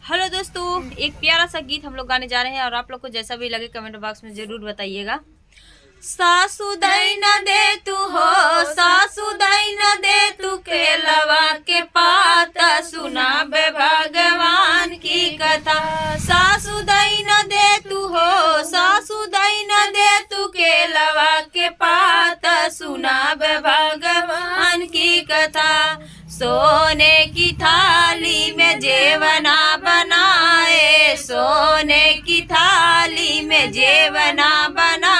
Hello दोस्तों, एक प्यारा सा गीत हम लोग गाने जा रहे हैं और आप लोग को जैसा भी लगे कमेंट बॉक्स में जरूर बताइएगा। सासु दाई न दे तू हो, सासु दाई न दे तू केलवा के पाता, सुना बे भगवान की कथा। सासु दाई न दे तू हो, सासु दाई न दे तू केलवा के पाता, सुना बे भगवान की कथा। सोने की थाली में जेवना बनाए, सोने की थाली में जेवना बना,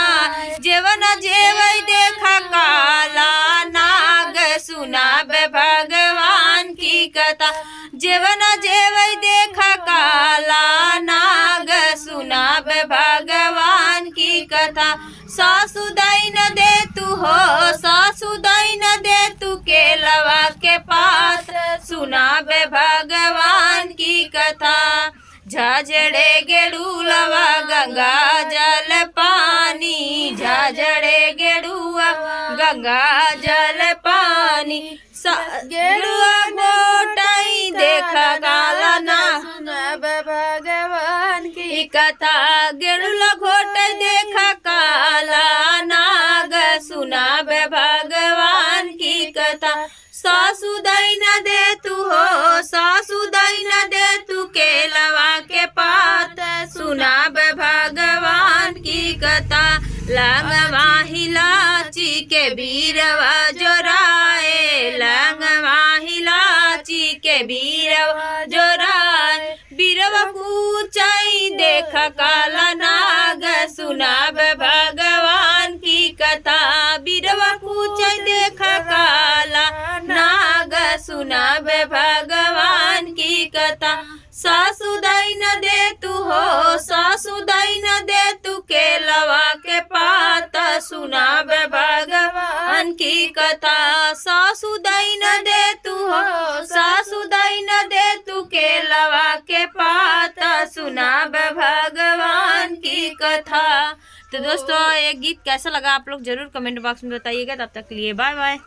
जेवना जेवई देखा काला नाग, सुना बे भगवान की कथा। जेवना जेवई देखा काला नाग, सुना बे भगवान की कथा। सासु दाई न दे तू हो, सासु दाई न दे तू केलवा के पात, सुना बे भगवान की कथा। झाझड़े गेड़ूलवा गंगा जल पानी, झाझड़े गेड़ुआ गंगा जल पानी, गेड़ुआ गोटाई देखा काला ना, सुना बे भगवान की कथा। गेड़ुआ घोटाई देखा काला नाग, सुना बे भगवान की कथा। सासु दाई न दे तू हो, सासु दाई न दे तू केलवा के पात, सुना बे भगवान की कथा। लंगवा हिलाची के बीरवा जोराए, लंगवा हिलाची के बीरवा जोराए, बीरवा कूचाई देखा काला नाग, सुना बे भगवान की कथा। बीरवा कूचाई देखा काला नाग, सुना बे भगवान की कथा। सासु दाई न दे तू हो, सासु दाई न दे तू केलवा के पाता, सुना बे भगवान की कथा। सासु दाई न दे तू हो, सासु दाई न दे तू केलवा के पाता, सुना बे भगवान की कथा। तो दोस्तों, ये गीत कैसा लगा आप लोग जरूर कमेंट बॉक्स में बताइएगा। तब तक के लिए बाय बाय।